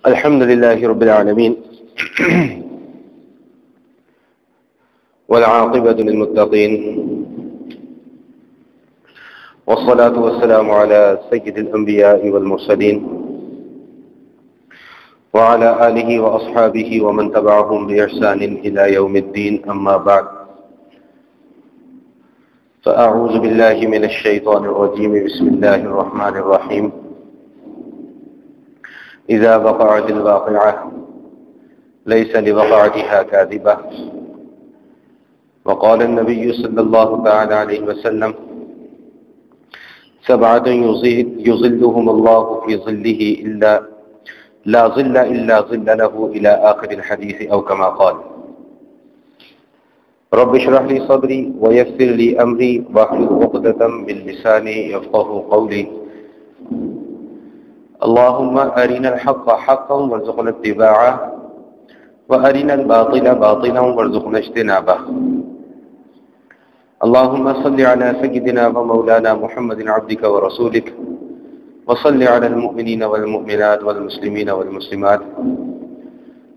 الحمد لله رب العالمين والعاقبة للمتقين والصلاة والسلام على سيد الأنبياء والمرسلين وعلى آله وأصحابه ومن تبعهم بإحسان إلى يوم الدين. أما بعد، فأعوذ بالله من الشيطان الرجيم. بسم الله الرحمن الرحيم. إذا وقعت الواقعة ليس لوقعتها كاذبة. وقال النبي صلى الله تعالى عليه وسلم: سبعة يظلهم الله في ظله إلا لا ظل إلا ظل له إلى آخر الحديث أو كما قال. رب اشرح لي صدري ويسر لي أمري واحلل عقدة من لساني يفقهوا قولي. اللهم أرنا الحق حقا وارزقنا اتباعه وأرنا الباطل باطلا وارزقنا اجتنابه. اللهم صل على سيدنا ومولانا محمد عبدك ورسولك، وصل على المؤمنين والمؤمنات والمسلمين والمسلمات.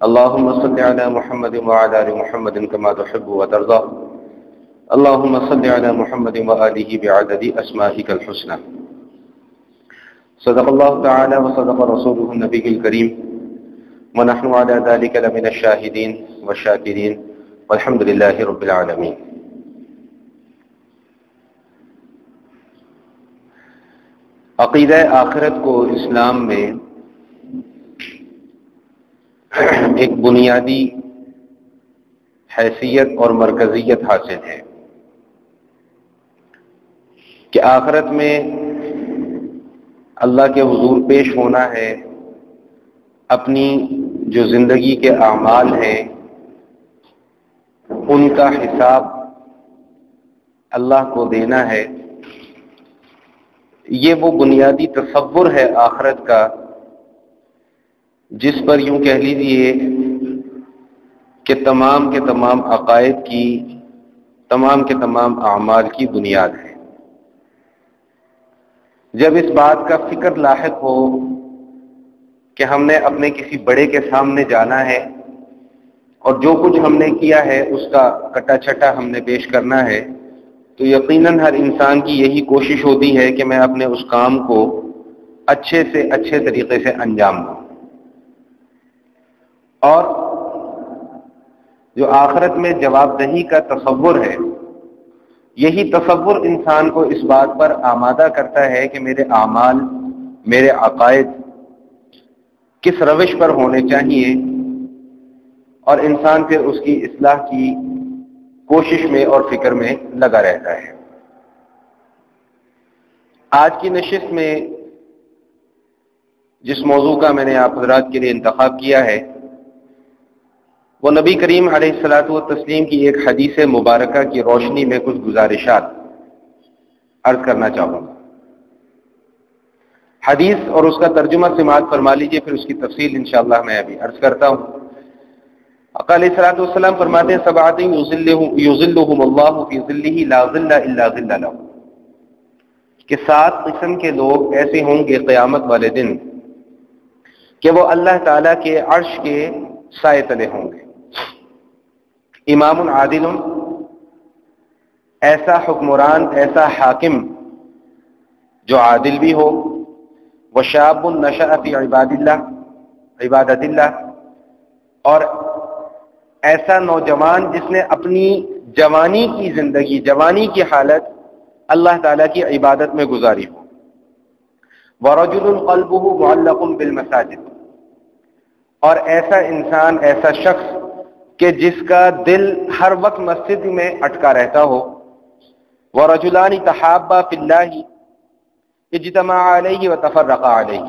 اللهم صل على محمد وعلى آل محمد كما تحب وترضى. اللهم صل على محمد وآله بعدد أسمائك الحسنى. صدق الله تعالى وصدق رسوله النبي الكريم، ونحن على ذلك لمن الشاهدين والشاكرين والحمد لله رب العالمين. عقیدہ آخرت کو اسلام میں ایک بنیادی حیثیت اور مرکزیت حاصل ہے کہ آخرت میں اللہ کے حضور پیش ہونا ہے، اپنی جو زندگی کے اعمال ہیں ان کا حساب اللہ کو دینا ہے. یہ وہ بنیادی تصور ہے آخرت کا جس پر یوں کہہ لیجیے کہ تمام کے تمام عقائد کی، تمام کے تمام اعمال کی بنیاد ہے. جب اس بات کا فکر لاحق ہو کہ ہم نے اپنے کسی بڑے کے سامنے جانا ہے اور جو کچھ ہم نے کیا ہے اس کا کٹا چھٹا ہم نے پیش کرنا ہے، تو یقیناً ہر انسان کی یہی کوشش ہوتی ہے کہ میں اپنے اس کام کو اچھے سے اچھے طریقے سے انجام دوں. اور جو آخرت میں جواب دہی کا تصور ہے، یہی تصور انسان کو اس بات پر آمادہ کرتا ہے کہ میرے اعمال، میرے عقائد کس روش پر ہونے چاہیے، اور انسان پھر اس کی اصلاح کی کوشش میں اور فکر میں لگا رہتا ہے. آج کی نشست میں جس موضوع کا میں نے آپ حضرات کے لیے انتخاب کیا ہے وہ نبی کریم علیہ الصلاۃ والتسلیم کی ایک حدیث مبارکہ کی روشنی میں کچھ گزارشات عرض کرنا چاہوں گا. حدیث اور اس کا ترجمہ سماعت فرما لیجیے، پھر اس کی تفصیل انشاءاللہ میں ابھی عرض کرتا ہوں. آقا علیہ الصلاۃ والسلام فرماتے ہیں: سبعۃ یظلھم اللہ فی ظلہ لا ظل الا ظل لہ، کہ 7 قسم کے لوگ ایسے ہوں گے قیامت والے دن کہ وہ اللہ تعالیٰ کے عرش کے سائے تلے ہوں گے. امام عادل، ایسا حکمران، ایسا حاکم جو عادل بھی ہو. وشاب نشأ فی عبادت اللہ، اور ایسا نوجوان جس نے اپنی جوانی کی زندگی، جوانی کی حالت اللہ تعالیٰ کی عبادت میں گزاری ہو. ورجل قلبہ معلق بالمساجد، اور ایسا انسان، ایسا شخص کہ جس کا دل ہر وقت مسجد میں اٹکا رہتا ہو. ورجلان تحابا فی اللہ اجتمعا علیہ وتفرقا علیہ،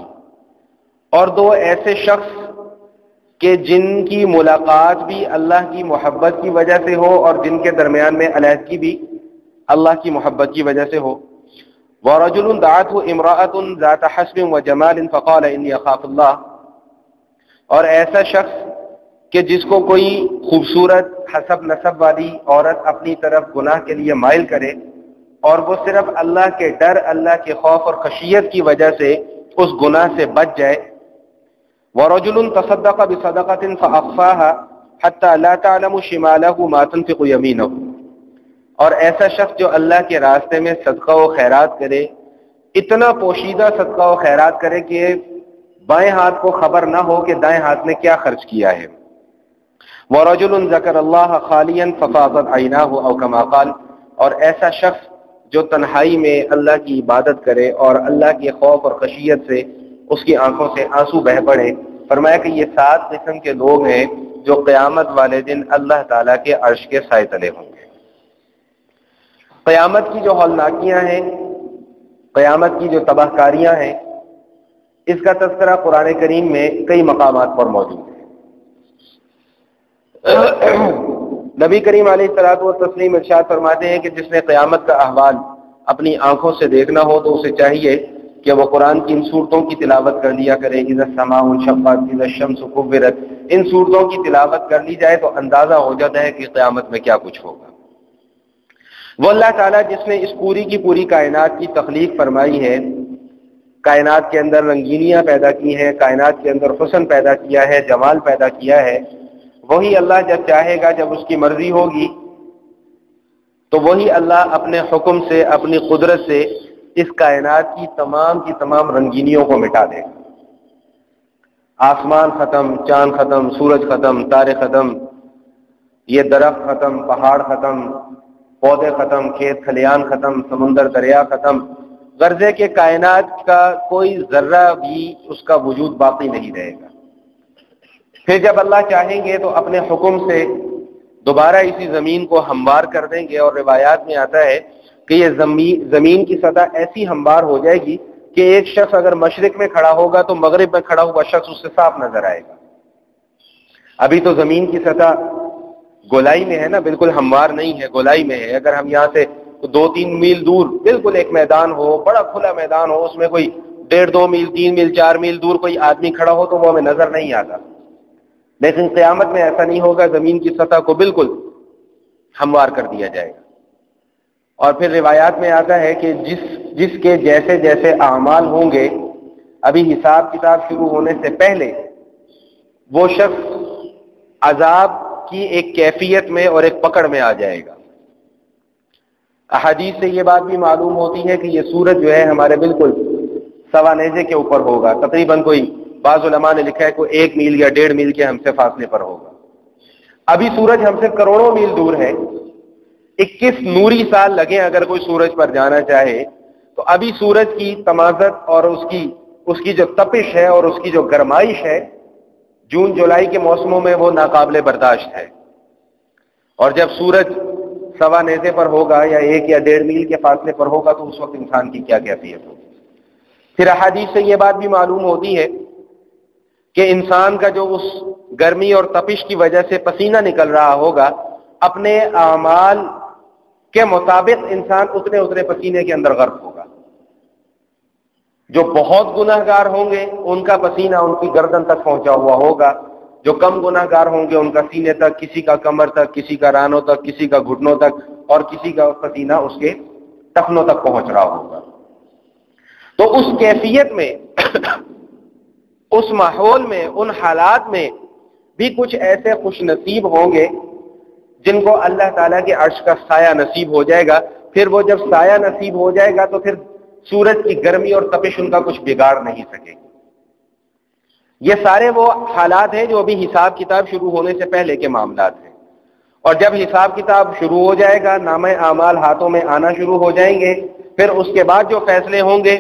اور 2 ایسے شخص کہ جن کی ملاقات بھی اللہ کی محبت کی وجہ سے ہو اور جن کے درمیان میں علیحدگی بھی اللہ کی محبت کی وجہ سے ہو. ورجل دعته امرأة ذات حسب وجمال فقال انی اخاف اللہ، اور ایسا شخص کہ جس کو کوئی خوبصورت حسب نسب والی عورت اپنی طرف گناہ کے لیے مائل کرے اور وہ صرف اللہ کے ڈر، اللہ کے خوف اور خشیت کی وجہ سے اس گناہ سے بچ جائے. وَرَجُلٌ تَصَدَّقَ بِصَدَقَةٍ فَأَخْفَاهَا حَتَّى لَا تَعْلَمُ شِمَالَهُ مَا تُنْفِقُ يَمِينُهُ، اور ایسا شخص جو اللہ کے راستے میں صدقہ و خیرات کرے، اتنا پوشیدہ صدقہ و خیرات کرے کہ بائیں ہاتھ کو خبر نہ ہو کہ دائیں ہاتھ نے کیا خرچ کیا ہے۔ وَرَجُلٌ ذَكَرَ اللَّهَ خَالِيًا فَفَاضَتْ عَيْنَاهُ أَوْ كَمَا قَالَ، اور ایسا شخص جو تنہائی میں اللہ کی عبادت کرے اور اللہ کے خوف اور خشیت سے اس کی آنکھوں سے آنسو بہہ پڑے۔ فرمایا کہ یہ 7 قسم کے لوگ ہیں جو قیامت والے دن اللہ تعالیٰ کے عرش کے سائے تلے ہوں گے۔ قیامت کی جو ہولناکیاں ہیں، قیامت کی جو تباہ کاریاں ہیں، اس کا تذکرہ قرآن کریم میں کئی مقامات پر موجود ہے۔ نبی کریم علیہ الصلوۃ والتسلیم ارشاد فرماتے ہیں کہ جس نے قیامت کا احوال اپنی آنکھوں سے دیکھنا ہو تو اسے چاہیے کہ وہ قرآن کی ان صورتوں کی تلاوت کر لیا کرے، اذا السماء انشقت، اذا الشمس كورت، ان صورتوں کی تلاوت کر لی جائے تو اندازہ ہو جاتا ہے کہ قیامت میں کیا کچھ ہوگا۔ وہ اللہ تعالیٰ جس نے اس پوری کی پوری کائنات کی تخلیق فرمائی ہے، کائنات کے اندر رنگینیاں پیدا کی ہیں، کائنات کے اندر حسن پیدا کیا ہے، جمال پیدا کیا ہے، وہی اللہ جب چاہے گا، جب اس کی مرضی ہوگی تو وہی اللہ اپنے حکم سے، اپنی قدرت سے اس کائنات کی تمام رنگینیوں کو مٹا دے گا۔ آسمان ختم، چاند ختم، سورج ختم، تارے ختم، یہ درخت ختم، پہاڑ ختم، پودے ختم، کھیت کھلیان ختم، سمندر دریا ختم، غرضے کہ کائنات کا کوئی ذرہ بھی اس کا وجود باقی نہیں رہے گا۔ پھر جب اللہ چاہیں گے تو اپنے حکم سے دوبارہ اسی زمین کو ہموار کر دیں گے، اور روایات میں آتا ہے کہ یہ زمین کی سطح ایسی ہموار ہو جائے گی کہ ایک شخص اگر مشرق میں کھڑا ہوگا تو مغرب میں کھڑا ہوا شخص اس سے صاف نظر آئے گا۔ ابھی تو زمین کی سطح گولائی میں ہے نا، بالکل ہموار نہیں ہے، گولائی میں ہے۔ اگر ہم یہاں سے 2-3 میل دور بالکل ایک میدان ہو، بڑا کھلا میدان ہو، اس میں کوئی 1.5-2 میل، 3 میل، 4 میل دور کوئی آدمی کھڑا ہو تو وہ ہمیں نظر نہیں آتا، لیکن قیامت میں ایسا نہیں ہوگا، زمین کی سطح کو بالکل ہموار کر دیا جائے گا۔ اور پھر روایات میں آتا ہے کہ جس کے جیسے جیسے اعمال ہوں گے، ابھی حساب کتاب شروع ہونے سے پہلے وہ شخص عذاب کی ایک کیفیت میں اور ایک پکڑ میں آ جائے گا۔ احادیث سے یہ بات بھی معلوم ہوتی ہے کہ یہ سورج جو ہے ہمارے بالکل سوا نیزے کے اوپر ہوگا، تقریباً کوئی بعض علماء نے لکھا ہے کوئی 1 میل یا 1.5 میل کے ہم سے فاصلے پر ہوگا۔ ابھی سورج ہم سے کروڑوں میل دور ہے، 21 نوری سال لگے اگر کوئی سورج پر جانا چاہے تو ابھی سورج کی تمازت اور اس کی جو تپش ہے اور اس کی جو گرمائش ہے، جون جولائی کے موسموں میں وہ ناقابل برداشت ہے، اور جب سورج سوا نیزے پر ہوگا یا 1 یا 1.5 میل کے فاصلے پر ہوگا تو اس وقت انسان کی کیا کیفیت ہوگی۔ پھر احادیث سے یہ بات بھی معلوم ہوتی ہے کہ انسان کا جو اس گرمی اور تپش کی وجہ سے پسینہ نکل رہا ہوگا، اپنے اعمال کے مطابق انسان اتنے پسینے کے اندر غرق ہوگا۔ جو بہت گناہ گار ہوں گے ان کا پسینہ ان کی گردن تک پہنچا ہوا ہوگا، جو کم گناہ گار ہوں گے ان کا سینے تک، کسی کا کمر تک، کسی کا رانوں تک، کسی کا گھٹنوں تک، اور کسی کا پسینہ اس کے ٹخنوں تک پہنچ رہا ہوگا۔ تو اس کیفیت میں اس ماحول میں، ان حالات میں بھی کچھ ایسے خوش نصیب ہوں گے جن کو اللہ تعالیٰ کے عرش کا سایہ نصیب ہو جائے گا۔ پھر وہ جب سایہ نصیب ہو جائے گا تو پھر سورج کی گرمی اور تپش ان کا کچھ بگاڑ نہیں سکے گی۔ یہ سارے وہ حالات ہیں جو ابھی حساب کتاب شروع ہونے سے پہلے کے معاملات ہیں، اور جب حساب کتاب شروع ہو جائے گا، نامہ اعمال ہاتھوں میں آنا شروع ہو جائیں گے، پھر اس کے بعد جو فیصلے ہوں گے،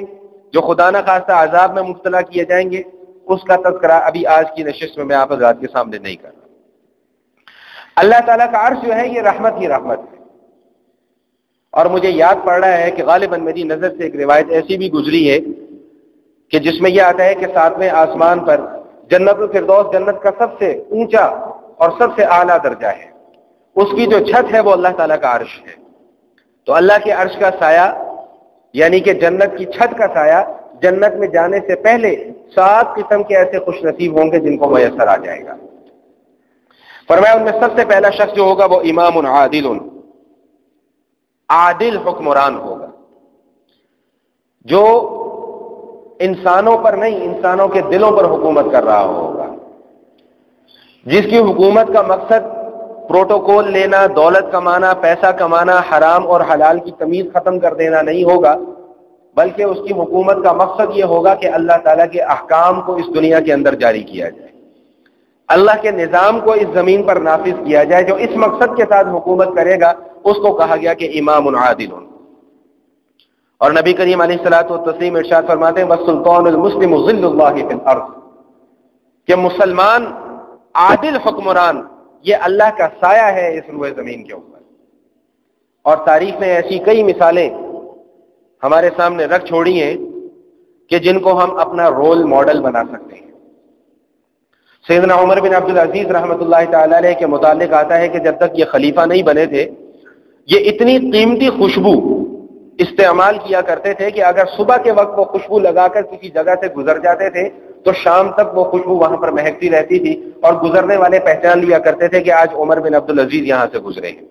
جو خدا نہ خواستہ عذاب میں مبتلا کیے جائیں گے، اس کا تذکرہ ابھی آج کی نشست میں آپ حضرات کے سامنے نہیں کر رہا۔ اللہ تعالیٰ کا عرش جو ہے یہ رحمت ہی رحمت ہے، اور مجھے یاد پڑ رہا ہے کہ غالباً میری نظر سے ایک روایت ایسی بھی گزری ہے کہ جس میں یہ آتا ہے کہ 7ویں آسمان پر جنت الفردوس جنت کا سب سے اونچا اور سب سے اعلیٰ درجہ ہے، اس کی جو چھت ہے وہ اللہ تعالیٰ کا عرش ہے۔ تو اللہ کے عرش کا سایہ یعنی کہ جنت کی چھت کا سایہ جنت میں جانے سے پہلے 7 قسم کے ایسے خوش نصیب ہوں گے جن کو میسر آ جائے گا۔ فرمایا ان میں سب سے پہلا شخص جو ہوگا وہ امام عادل، عادل حکمران ہوگا، جو انسانوں پر نہیں، انسانوں کے دلوں پر حکومت کر رہا ہوگا، جس کی حکومت کا مقصد پروٹوکول لینا، دولت کمانا، پیسہ کمانا، حرام اور حلال کی تمیز ختم کر دینا نہیں ہوگا، بلکہ اس کی حکومت کا مقصد یہ ہوگا کہ اللہ تعالیٰ کے احکام کو اس دنیا کے اندر جاری کیا جائے، اللہ کے نظام کو اس زمین پر نافذ کیا جائے۔ جو اس مقصد کے ساتھ حکومت کرے گا اس کو کہا گیا کہ امام عادل۔ اور نبی کریم علیہ الصلوۃ والتسلیم ارشاد فرماتے ہیں والسلطان المسلم ظل اللہ فی الارض، کہ مسلمان عادل حکمران یہ اللہ کا سایہ ہے اس روئے زمین کے اوپر۔ اور تاریخ نے ایسی کئی مثالیں ہمارے سامنے رکھ چھوڑی ہیں کہ جن کو ہم اپنا رول ماڈل بنا سکتے ہیں۔ سیدنا عمر بن عبدالعزیز رحمۃ اللہ تعالی علیہ کے متعلق آتا ہے کہ جب تک یہ خلیفہ نہیں بنے تھے، یہ اتنی قیمتی خوشبو استعمال کیا کرتے تھے کہ اگر صبح کے وقت وہ خوشبو لگا کر کسی جگہ سے گزر جاتے تھے تو شام تک وہ خوشبو وہاں پر مہکتی رہتی تھی، اور گزرنے والے پہچان لیا کرتے تھے کہ آج عمر بن عبدالعزیز یہاں سے گزرے ہیں۔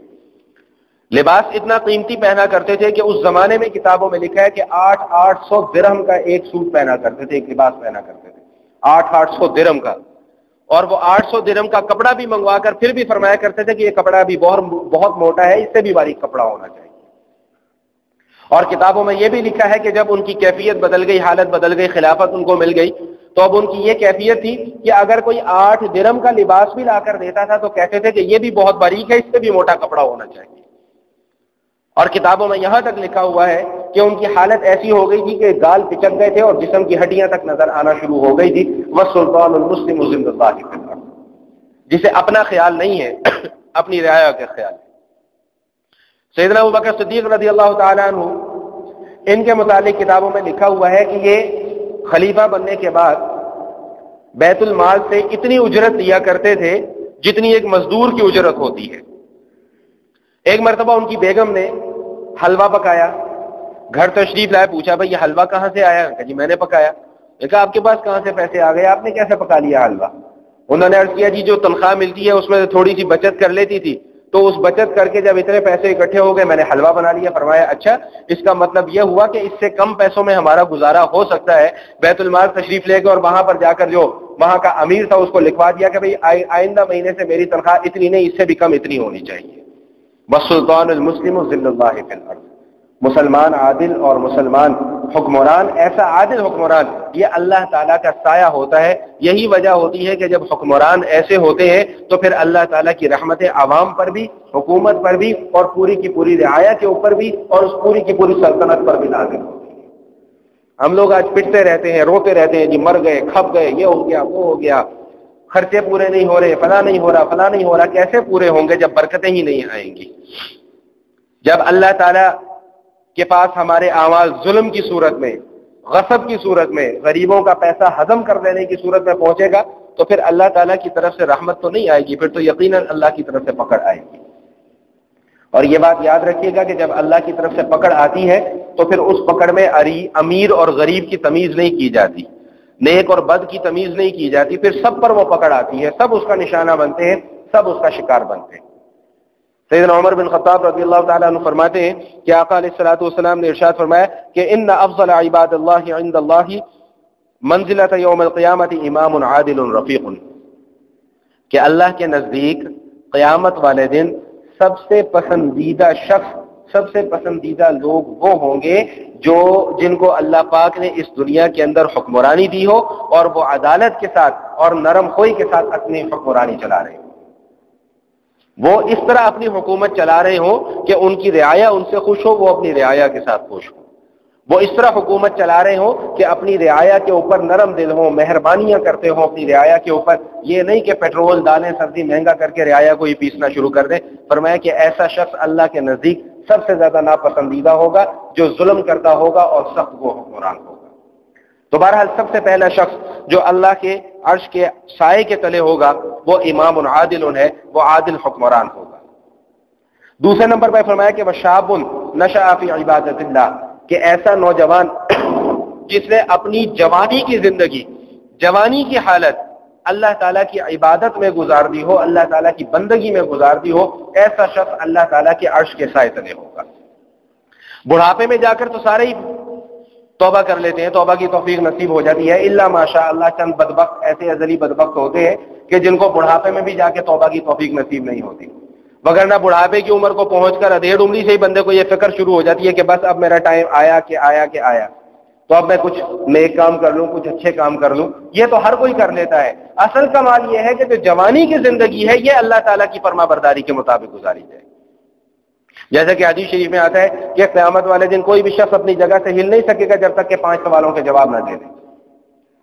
لباس اتنا قیمتی پہنا کرتے تھے کہ اس زمانے میں کتابوں میں لکھا ہے کہ 800 درہم کا ایک سوٹ پہنا کرتے تھے، ایک لباس پہنا کرتے تھے، 800 درہم کا۔ اور وہ 800 درہم کا کپڑا بھی منگوا کر پھر بھی فرمایا کرتے تھے کہ یہ کپڑا بھی بہت موٹا ہے، اس سے بھی باریک کپڑا ہونا چاہیے۔ اور کتابوں میں یہ بھی لکھا ہے کہ جب ان کی کیفیت بدل گئی، حالت بدل گئی، خلافت ان کو مل گئی، تو اب ان کی یہ کیفیت تھی کہ اگر کوئی 8 درہم کا لباس بھی لا کر دیتا تھا تو کہتے تھے کہ یہ بھی بہت باریک ہے، اس سے بھی موٹا کپڑا ہونا چاہیے۔ اور کتابوں میں یہاں تک لکھا ہوا ہے کہ ان کی حالت ایسی ہو گئی تھی کہ گال پچک گئے تھے اور جسم کی ہڈیاں تک نظر آنا شروع ہو گئی تھی۔ وَالسُّلْطَانُ الْمُسْلِمُ ظِلُّ اللَّهِ فِي الْأَرْضِ، جسے اپنا خیال نہیں ہے، اپنی رعایا کا خیال ہے۔ سیدنا ابوبکر صدیق رضی اللہ تعالیٰ عنہ، ان کے متعلق کتابوں میں لکھا ہوا ہے کہ یہ خلیفہ بننے کے بعد بیت المال سے اتنی اجرت لیا کرتے تھے جتنی ایک مزدور کی اجرت ہوتی ہے۔ ایک مرتبہ ان کی بیگم نے حلوہ پکایا، گھر تشریف لائے، پوچھا بھائی یہ حلوہ کہاں سے آیا؟ کہ جی میں نے پکایا۔ کہا آپ کے پاس کہاں سے پیسے آ گئے، آپ نے کیسے پکا لیا حلوہ؟ انہوں نے عرض کیا جی جو تنخواہ ملتی ہے اس میں تھوڑی سی بچت کر لیتی تھی، تو اس بچت کر کے جب اتنے پیسے اکٹھے ہو گئے میں نے حلوہ بنا لیا۔ فرمایا اچھا، اس کا مطلب یہ ہوا کہ اس سے کم پیسوں میں ہمارا گزارا ہو سکتا ہے۔ بیت المال تشریف لے گئے اور وہاں پر جا کر جو وہاں کا امیر تھا اس کو لکھوا دیا کہ بھائی آئندہ مہینے سے میری تنخواہ اتنی نہیں، اس سے بھی کم اتنی ہونی چاہیے۔ وَالسُّلْطَانُ الْمُسْلِمُ ظِلُّ اللَّهِ فِي الْأَرْضِ، مسلمان عادل اور مسلمان حکمران، ایسا عادل حکمران یہ اللہ تعالیٰ کا سایہ ہوتا ہے۔ یہی وجہ ہوتی ہے کہ جب حکمران ایسے ہوتے ہیں تو پھر اللہ تعالیٰ کی رحمتیں عوام پر بھی، حکومت پر بھی، اور پوری کی پوری رعایا کے اوپر بھی، اور اس پوری کی پوری سلطنت پر بھی نازل ہوتی ہے۔ ہم لوگ آج پٹتے رہتے ہیں، روتے رہتے ہیں، جی مر گئے، کھپ گئے، یہ ہو گیا، وہ ہو گیا، خرچے پورے نہیں ہو رہے، فلاں نہیں ہو رہا، فلاں نہیں ہو رہا۔ کیسے پورے ہوں گے جب برکتیں ہی نہیں آئیں گی؟ جب اللہ تعالیٰ کے پاس ہمارے اعمال ظلم کی صورت میں، غصب کی صورت میں، غریبوں کا پیسہ ہضم کر لینے کی صورت میں پہنچے گا تو پھر اللہ تعالیٰ کی طرف سے رحمت تو نہیں آئے گی، پھر تو یقیناً اللہ کی طرف سے پکڑ آئے گی۔ اور یہ بات یاد رکھیے گا کہ جب اللہ کی طرف سے پکڑ آتی ہے تو پھر اس پکڑ میں امیر اور غریب کی تمیز نہیں کی جاتی، نیک اور بد کی تمیز نہیں کی جاتی، پھر سب پر وہ پکڑ آتی ہے، سب اس کا نشانہ بنتے ہیں، سب اس کا شکار بنتے ہیں۔ سیدنا عمر بن خطاب رضی اللہ تعالیٰ عنہ فرماتے ہیں کہ آقا علیہ الصلوۃ والسلام نے ارشاد فرمایا کہ ان افضل عباد اللہ عند اللہ منزلۃ یوم القیامۃ امام عادل رفیق، کہ اللہ کے نزدیک قیامت والے دن سب سے پسندیدہ شخص، سب سے پسندیدہ لوگ وہ ہوں گے جن کو اللہ پاک نے اس دنیا کے اندر حکمرانی دی ہو اور وہ عدالت کے ساتھ اور نرم خوئی کے ساتھ اپنی حکمرانی چلا رہے ہیں۔ وہ اس طرح اپنی حکومت چلا رہے ہوں کہ ان کی رعایا ان سے خوش ہو، وہ اپنی رعایا کے ساتھ خوش ہو۔ وہ اس طرح حکومت چلا رہے ہوں کہ اپنی رعایا کے اوپر نرم دل ہوں، مہربانیاں کرتے ہوں اپنی رعایا کے اوپر، یہ نہیں کہ پیٹرول ڈالیں، سبزی مہنگا کر کے رعایا کو ہی پیسنا شروع کر دیں۔ فرمایا کہ ایسا شخص اللہ کے نزدیک سب سے زیادہ ناپسندیدہ ہوگا جو ظلم کرتا ہوگا اور سخت وہ حکمران ہوگا۔ تو بہرحال سب سے پہلا شخص جو اللہ کے عرش کے سائے کے تلے ہوگا وہ امام عادل ہے، وہ عادل حکمران ہوگا۔ دوسرے نمبر پر فرمایا کہ وشاب نشأ فی عبادت اللہ، کہ ایسا نوجوان جس نے اپنی جوانی کی زندگی، جوانی کی حالت اللہ تعالیٰ کی عبادت میں گزار دی ہو، اللہ تعالیٰ کی بندگی میں گزار دی ہو، ایسا شخص اللہ تعالیٰ کے عرش کے سائے تلے ہوگا۔ بڑھاپے میں جا کر تو سارے ہی توبہ کر لیتے ہیں, توبہ کی توفیق نصیب ہو جاتی ہے. الا ماشاء اللہ, چند بدبخت ایسے ازلی بدبخت ہوتے ہیں کہ جن کو بڑھاپے میں بھی جا کے توبہ کی توفیق نصیب نہیں ہوتی, وگرنہ بڑھاپے کی عمر کو پہنچ کر ادھیڑ عمری سے ہی بندے کو یہ فکر شروع ہو جاتی ہے کہ بس اب میرا ٹائم آیا کہ آیا کہ آیا, تو اب میں کچھ نیک کام کر لوں, کچھ اچھے کام کر لوں. یہ تو ہر کوئی کر لیتا ہے. اصل کمال یہ ہے کہ جو جوانی کی زندگی ہے یہ اللہ تعالیٰ کی فرما برداری کے مطابق گزاری جائے. جیسا کہ حدیث شریف میں آتا ہے کہ قیامت والے دن کوئی بھی شخص اپنی جگہ سے ہل نہیں سکے گا جب تک کہ 5 سوالوں کے جواب نہ دے دے.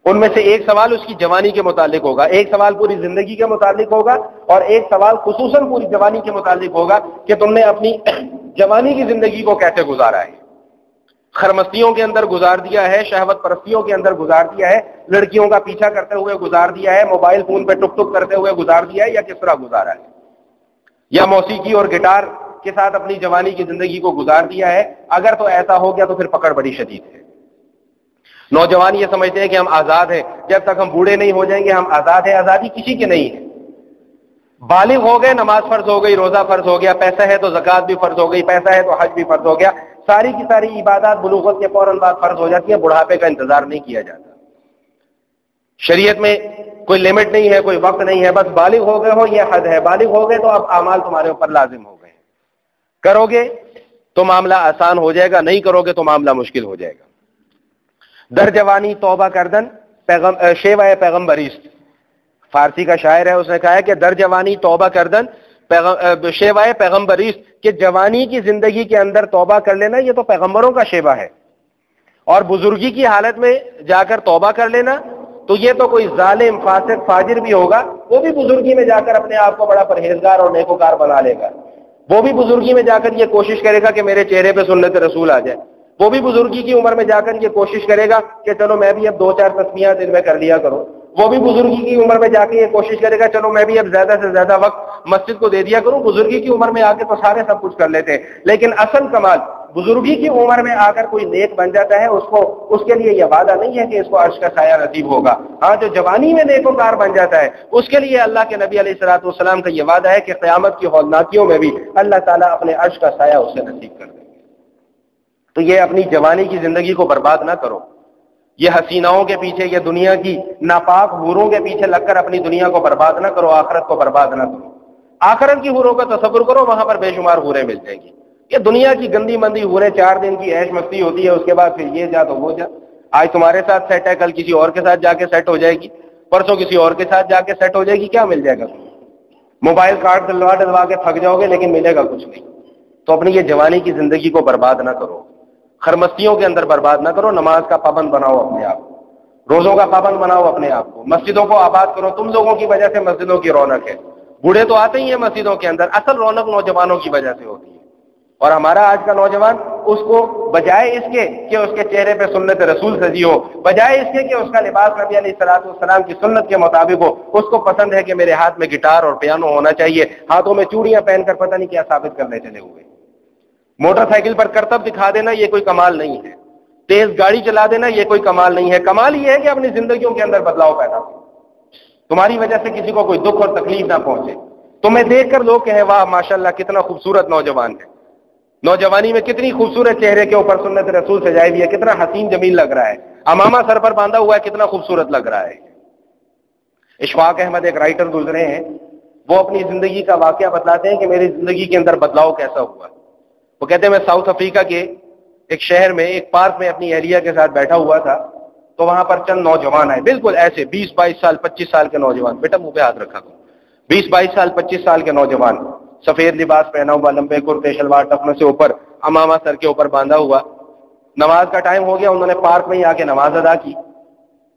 ان میں سے ایک سوال اس کی جوانی کے متعلق ہوگا, ایک سوال پوری زندگی کے متعلق ہوگا, اور ایک سوال خصوصاً پوری جوانی کے متعلق ہوگا کہ تم نے اپنی جوانی کی زندگی کو کیسے گزارا ہے. خرمستیوں کے اندر گزار دیا ہے, شہوت پرستیوں کے اندر گزار دیا ہے, لڑکیوں کا پیچھا کرتے ہوئے گزار دیا ہے, موبائل فون پہ ٹک ٹک کرتے ہوئے گزار دیا ہے, یا کس طرح گزارا ہے, یا موسیقی اور گٹار کے ساتھ اپنی جوانی کی زندگی کو گزار دیا ہے. اگر تو ایسا ہو گیا تو پھر پکڑ بڑی شدید ہے. نوجوان یہ سمجھتے ہیں کہ ہم آزاد ہیں, جب تک ہم بوڑھے نہیں ہو جائیں گے ہم آزاد ہیں. آزادی کسی کی نہیں ہے. بالغ ہو گئے, نماز فرض ہو گئی, روزہ فرض ہو گیا, پیسہ ہے تو زکوٰۃ بھی فرض ہو گئی, پیسہ ہے تو حج بھی فرض ہو گیا, ساری کی ساری عبادات بلوغت کے فوراً بعد فرض ہو جاتی ہے. بڑھاپے کا انتظار نہیں کیا جاتا. شریعت میں کوئی لمٹ نہیں ہے, کوئی وقت نہیں ہے, بس بالغ ہو گئے ہو یہ حد ہے. بالغ ہو گئے تو اب اعمال تمہارے اوپر لازم ہو گئے. کرو گے تو معاملہ آسان ہو جائے گا, نہیں کرو گے تو معاملہ مشکل ہو جائے گا. در جوانی توبہ کردن شیوہ پیغمبریست, فارسی کا شاعر ہے, اس نے کہا ہے کہ در جوانی توبہ کردن شیوہ پیغمبریست, کہ جوانی کی زندگی کے اندر توبہ کر لینا یہ تو پیغمبروں کا شیوہ ہے, اور بزرگی کی حالت میں جا کر توبہ کر لینا تو یہ تو کوئی ظالم فاسق فاجر بھی ہوگا, وہ بھی بزرگی میں جا کر اپنے آپ کو بڑا پرہیزگار اور نیکوکار بنا لے گا. وہ بھی بزرگی میں جا کر یہ کوشش کرے گا کہ میرے چہرے پہ سنت رسول آ جائے. وہ بھی بزرگی کی عمر میں جا کر یہ کوشش کرے گا کہ چلو میں بھی اب 2-4 تسبیحات دن میں کر لیا کروں. وہ بھی بزرگی کی عمر میں جا کے یہ کوشش کرے گا چلو میں بھی اب زیادہ سے زیادہ وقت مسجد کو دے دیا کروں. بزرگی کی عمر میں آ کے تو سارے سب کچھ کر لیتے ہیں, لیکن اصل کمال بزرگی کی عمر میں آ کر کوئی نیک بن جاتا ہے, اس کے لیے یہ وعدہ نہیں ہے کہ اس کو عرش کا سایہ نصیب ہوگا. ہاں, جو جوانی میں نیکوکار بن جاتا ہے اس کے لیے اللہ کے نبی علیہ الصلوۃ والسلام کا یہ وعدہ ہے کہ قیامت کی ہولناکیوں میں بھی اللہ تعالیٰ اپنے عرش کا سایہ اسے نصیب کر دیں گے. تو یہ اپنی جوانی کی زندگی کو برباد نہ کرو. یہ حسیناؤں کے پیچھے, یہ دنیا کی ناپاک حوروں کے پیچھے لگ کر اپنی دنیا کو برباد نہ کرو, آخرت کو برباد نہ کرو. آخرت کی حوروں کا تصور کرو, وہاں پر بے شمار حوریں مل جائیں گی. یہ دنیا کی گندی مندی حوریں 4 دن کی عیش مستی ہوتی ہے, اس کے بعد پھر یہ جا تو وہ جا. آج تمہارے ساتھ سیٹ ہے, کل کسی اور کے ساتھ جا کے سیٹ ہو جائے گی, پرسوں کسی اور کے ساتھ جا کے سیٹ ہو جائے گی. کیا مل جائے گا؟ موبائل کارڈ ڈلوا کے تھک جاؤ گے, لیکن ملے گا کچھ نہیں. تو اپنی یہ جوانی کی زندگی کو برباد نہ کرو, خرمستیوں کے اندر برباد نہ کرو. نماز کا پابند بناؤ اپنے آپ کو, روزوں کا پابند بناؤ اپنے آپ کو, مسجدوں کو آباد کرو. تم لوگوں کی وجہ سے مسجدوں کی رونق ہے. بوڑھے تو آتے ہی ہیں مسجدوں کے اندر, اصل رونق نوجوانوں کی وجہ سے ہوتی ہے. اور ہمارا آج کا نوجوان اس کو بجائے اس کے کہ اس کے چہرے پہ سنت رسول سجی ہو, بجائے اس کے کہ اس کا لباس نبی علیہ الصلوۃ والسلام کی سنت کے مطابق ہو, اس کو پسند ہے کہ میرے ہاتھ میں گٹار اور پیانو ہونا چاہیے, ہاتھوں میں چوڑیاں پہن کر پتہ نہیں کیا ثابت کرنے چلے ہوئے. موٹر سائیکل پر کرتب دکھا دینا یہ کوئی کمال نہیں ہے. تیز گاڑی چلا دینا یہ کوئی کمال نہیں ہے. کمال یہ ہے کہ اپنی زندگیوں کے اندر بدلاؤ پیدا ہو, تمہاری وجہ سے کسی کو کوئی دکھ اور تکلیف نہ پہنچے. تمہیں دیکھ کر لوگ کہیں واہ ماشاءاللہ کتنا خوبصورت نوجوان ہے, نوجوانی میں کتنی خوبصورت چہرے کے اوپر سنت رسول سجائی ہوئی ہے, کتنا حسین جمیل لگ رہا ہے, امامہ سر پر باندھا ہوا ہے, کتنا خوبصورت لگ رہا ہے. اشفاق احمد ایک رائٹر گزرے ہیں, وہ اپنی زندگی کا واقعہ بتلاتے ہیں کہ میری زندگی کے اندر بدلاؤ کیسا ہوا. وہ کہتے ہیں میں ساؤتھ افریقہ کے ایک شہر میں ایک پارک میں اپنی اہلیہ کے ساتھ بیٹھا ہوا تھا, تو وہاں پر چند نوجوان آئے, بالکل ایسے 20-22 سال 25 سال کے نوجوان. بیٹا منہ پہ ہاتھ رکھا کرو. 20-22 سال 25 سال کے نوجوان, سفید لباس پہنا ہوا, لمبے کرتے شلوار ٹخنے سے اوپر, امامہ سر کے اوپر باندھا ہوا. نماز کا ٹائم ہو گیا, انہوں نے پارک میں ہی آ کے نماز ادا کی.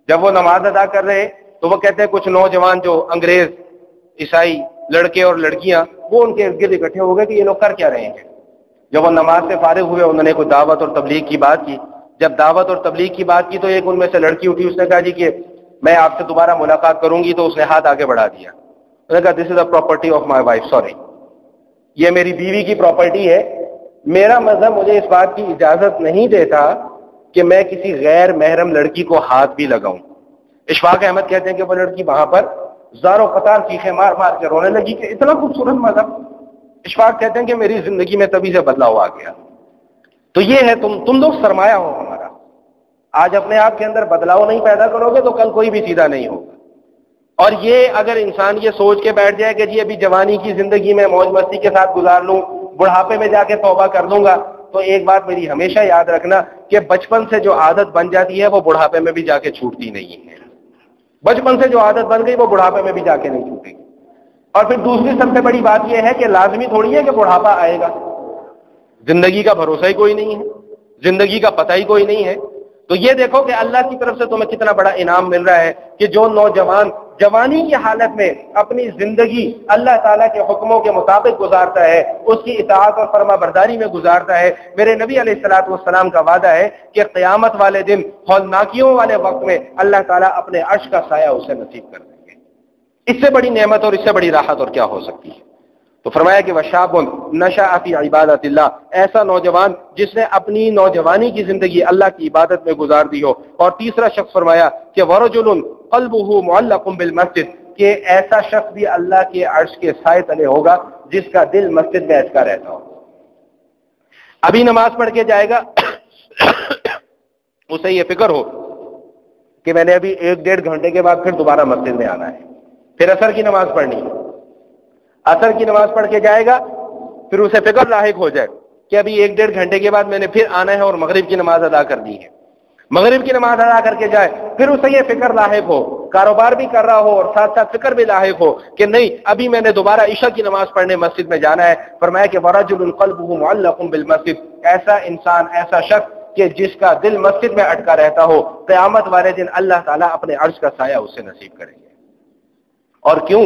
جب وہ نماز ادا کر رہے تو وہ کہتے ہیں کچھ نوجوان جو انگریز عیسائی لڑکے اور لڑکیاں وہ ان کے ارد گرد اکٹھے ہو گئے کہ یہ لوگ کر کیا رہے ہیں. جب وہ نماز سے فارغ ہوئے انہوں نے کوئی دعوت اور تبلیغ کی بات کی. جب دعوت اور تبلیغ کی بات کی تو ایک ان میں سے لڑکی اٹھی, اس نے کہا جی کہ میں آپ سے دوبارہ ملاقات کروں گی. تو اس نے ہاتھ آگے بڑھا دیا, اس نے کہا this is a property of my wife, sorry یہ میری بیوی کی پراپرٹی ہے. میرا مذہب مجھے اس بات کی اجازت نہیں دیتا کہ میں کسی غیر محرم لڑکی کو ہاتھ بھی لگاؤں. اشفاق احمد کہتے ہیں کہ وہ لڑکی وہاں پر زاروں قطار چیخیں مار مار کے رونے لگی کہ اتنا خوبصورت مذہب. اشفاق کہتے ہیں کہ میری زندگی میں تبھی سے بدلاؤ آ گیا. تو یہ ہے تم لوگ سرمایہ ہو ہمارا. آج اپنے آپ کے اندر بدلاؤ نہیں پیدا کرو گے تو کل کوئی بھی سیدھا نہیں ہوگا. اور یہ اگر انسان یہ سوچ کے بیٹھ جائے کہ جی ابھی جوانی کی زندگی میں موج مستی کے ساتھ گزار لوں, بڑھاپے میں جا کے توبہ کر لوں گا, تو ایک بات میری ہمیشہ یاد رکھنا کہ بچپن سے جو عادت بن جاتی ہے وہ بڑھاپے میں بھی جا کے چھوٹتی نہیں ہے. بچپن سے جو عادت بن گئی وہ بڑھاپے میں بھی جا کے نہیں چھوٹے گی. اور پھر دوسری سب سے بڑی بات یہ ہے کہ لازمی تھوڑی ہے کہ بڑھاپا آئے گا. زندگی کا بھروسہ ہی کوئی نہیں ہے, زندگی کا پتہ ہی کوئی نہیں ہے. تو یہ دیکھو کہ اللہ کی طرف سے تمہیں کتنا بڑا انعام مل رہا ہے کہ جو نوجوان جوانی کی حالت میں اپنی زندگی اللہ تعالیٰ کے حکموں کے مطابق گزارتا ہے, اس کی اطاعت اور فرما برداری میں گزارتا ہے, میرے نبی علیہ الصلوۃ والسلام کا وعدہ ہے کہ قیامت والے دن ہولناکیوں والے وقت میں اللہ تعالیٰ اپنے عرش کا سایہ اسے نصیب کر دیں گے. اس سے بڑی نعمت اور اس سے بڑی راحت اور کیا ہو سکتی ہے. تو فرمایا کہ وشاب نشأ فی عبادت اللہ, ایسا نوجوان جس نے اپنی نوجوانی کی زندگی اللہ کی عبادت میں گزار دی ہو. اور تیسرا شخص فرمایا کہ ورجل قلبہ معلق بالمسجد, کہ ایسا شخص بھی اللہ کے عرش کے سائے تلے ہوگا جس کا دل مسجد میں اٹکا رہتا ہو. ابھی نماز پڑھ کے جائے گا, اسے یہ فکر ہو کہ میں نے ابھی 1-1.5 گھنٹے کے بعد پھر دوبارہ مسجد میں آنا ہے, پھر عصر کی نماز پڑھنی ہے. عصر کی نماز پڑھ کے جائے گا, پھر اسے فکر لاحق ہو جائے کہ ابھی 1-1.5 گھنٹے کے بعد میں نے پھر آنا ہے اور مغرب کی نماز ادا کرنی ہے. مغرب کی نماز ادا کر کے جائے, پھر اسے یہ فکر لاحق ہو, کاروبار بھی کر رہا ہو اور ساتھ ساتھ فکر بھی لاحق ہو کہ نہیں ابھی میں نے دوبارہ عشاء کی نماز پڑھنے مسجد میں جانا ہے. فرمایا کہ ورجل قلبہ معلق بالمسجد, ایسا انسان, ایسا شخص کہ جس کا دل مسجد میں اٹکا رہتا ہو, قیامت والے دن اللہ تعالیٰ اپنے عرش کا سایہ اسے نصیب کریں گے. اور کیوں؟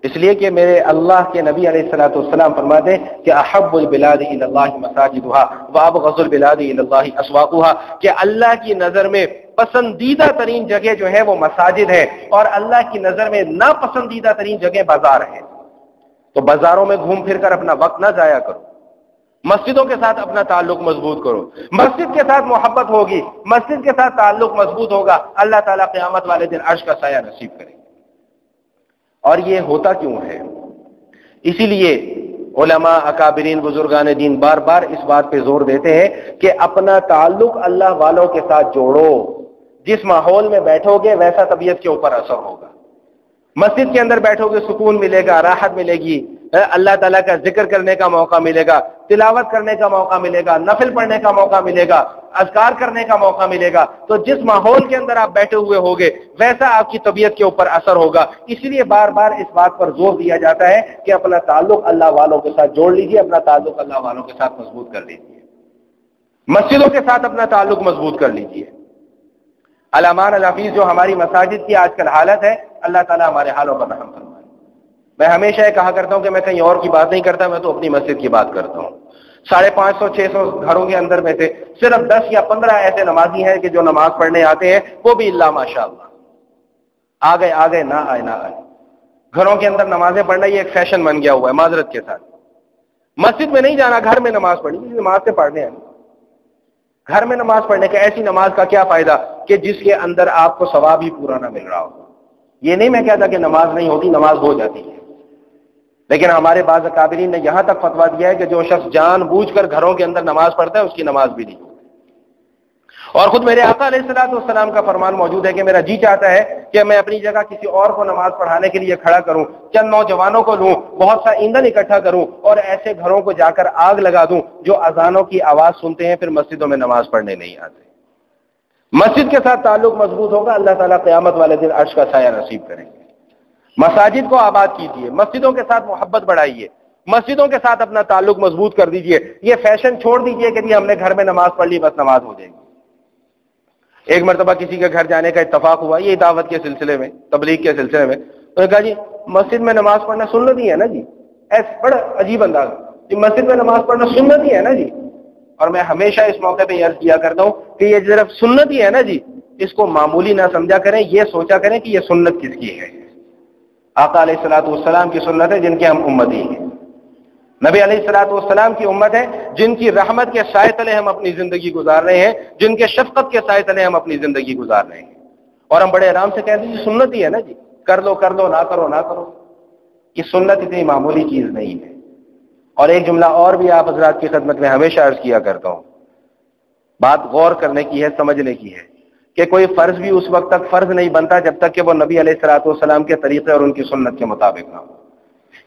اس لیے کہ میرے اللہ کے نبی علیہ الصلوۃ والسلام فرماتے ہیں کہ احب البلاد الی اللہ مساجدها وابغض البلاد الی اللہ اسواقها, کہ اللہ کی نظر میں پسندیدہ ترین جگہ جو ہے وہ مساجد ہے اور اللہ کی نظر میں ناپسندیدہ ترین جگہ بازار ہے. تو بازاروں میں گھوم پھر کر اپنا وقت نہ ضائع کرو, مسجدوں کے ساتھ اپنا تعلق مضبوط کرو. مسجد کے ساتھ محبت ہوگی, مسجد کے ساتھ تعلق مضبوط ہوگا, اللہ تعالیٰ قیامت والے دن عرش کا سایہ نصیب کرے. اور یہ ہوتا کیوں ہے؟ اسی لیے علماء, اکابرین, بزرگان دین بار بار اس بات پہ زور دیتے ہیں کہ اپنا تعلق اللہ والوں کے ساتھ جوڑو. جس ماحول میں بیٹھو گے ویسا طبیعت کے اوپر اثر ہوگا. مسجد کے اندر بیٹھو گے سکون ملے گا, راحت ملے گی, اللہ تعالیٰ کا ذکر کرنے کا موقع ملے گا, تلاوت کرنے کا موقع ملے گا, نفل پڑھنے کا موقع ملے گا, اذکار کرنے کا موقع ملے گا. تو جس ماحول کے اندر آپ بیٹھے ہوئے ہوگے ویسا آپ کی طبیعت کے اوپر اثر ہوگا. اسی لیے بار بار اس بات پر زور دیا جاتا ہے کہ اپنا تعلق اللہ والوں کے ساتھ جوڑ لیجیے, اپنا تعلق اللہ والوں کے ساتھ مضبوط کر لیجیے, مسجدوں کے ساتھ اپنا تعلق مضبوط کر لیجیے. علمان الحفیظ جو ہماری مساجد کی آج کل حالت ہے, اللہ تعالیٰ ہمارے حالوں پر رحم فرمائے. میں ہمیشہ یہ کہا کرتا ہوں کہ میں کہیں اور کی بات نہیں کرتا, میں تو اپنی مسجد کی بات کرتا ہوں. 550-600 گھروں کے اندر میں سے صرف 10 یا 15 ایسے نمازی ہیں کہ جو نماز پڑھنے آتے ہیں, وہ بھی اللہ ماشاء اللہ, آ گئے نہ آئے. گھروں کے اندر نمازیں پڑھنا یہ ایک فیشن بن گیا ہوا ہے. معذرت کے ساتھ مسجد میں نہیں جانا, گھر میں نماز پڑھنی, نماز سے پڑھنے ہیں. گھر میں نماز پڑھنے کا ایسی نماز کا کیا فائدہ کہ جس کے اندر آپ کو ثواب ہی پورا نہ مل رہا ہو. یہ نہیں میں کہتا کہ نماز نہیں ہوتی, نماز ہو جاتی ہے, لیکن ہمارے بعض اکابرین نے یہاں تک فتویٰ دیا ہے کہ جو شخص جان بوجھ کر گھروں کے اندر نماز پڑھتا ہے اس کی نماز بھی نہیں ہوتی. اور خود میرے آقا علیہ الصلوۃ والسلام کا فرمان موجود ہے کہ میرا جی چاہتا ہے کہ میں اپنی جگہ کسی اور کو نماز پڑھانے کے لیے کھڑا کروں, چند نوجوانوں کو لوں, بہت سا ایندھن اکٹھا کروں اور ایسے گھروں کو جا کر آگ لگا دوں جو اذانوں کی آواز سنتے ہیں پھر مسجدوں میں نماز پڑھنے نہیں آتے. مسجد کے ساتھ تعلق مضبوط ہوگا, اللہ تعالیٰ قیامت والے دن عرش کا سایہ نصیب کریں گے. مساجد کو آباد کیجیے, مسجدوں کے ساتھ محبت بڑھائیے, مسجدوں کے ساتھ اپنا تعلق مضبوط کر دیجیے. یہ فیشن چھوڑ دیجیے کہ جی ہم نے گھر میں نماز پڑھ لی بس نماز ہو جائے گی. ایک مرتبہ کسی کے گھر جانے کا اتفاق ہوا, یہ دعوت کے سلسلے میں, تبلیغ کے سلسلے میں. انہوں نے کہا جی مسجد میں نماز پڑھنا سنت ہی ہے نا جی. ایسا بڑا عجیب انداز کہ مسجد میں نماز پڑھنا سنت ہی ہے نا جی. اور میں ہمیشہ اس موقع پہ یہ عرض کیا کرتا ہوں کہ یہ صرف سنت ہی ہے نا جی, اس کو معمولی نہ سمجھا کریں, یہ سوچا کریں کہ یہ سنت کس کی ہے. آقا علیہ الصلوۃ والسلام کی سنت ہے جن کے ہم امتی ہیں. نبی علیہ الصلوۃ والسلام کی امت ہے جن کی رحمت کے سائے تلے ہم اپنی زندگی گزار رہے ہیں, جن کے شفقت کے سائے تلے ہم اپنی زندگی گزار رہے ہیں. اور ہم بڑے آرام سے کہتے ہیں سنت ہی ہے نا جی, کر لو نہ کرو نہ کرو. یہ سنت اتنی معمولی چیز نہیں ہے. اور ایک جملہ اور بھی آپ حضرات کی خدمت میں ہمیشہ عرض کیا کرتا ہوں بات غور کرنے کی ہے، سمجھنے کی ہے کہ کوئی فرض بھی اس وقت تک فرض نہیں بنتا جب تک کہ وہ نبی علیہ الصلوۃ والسلام کے طریقے اور ان کی سنت کے مطابق نہ ہو۔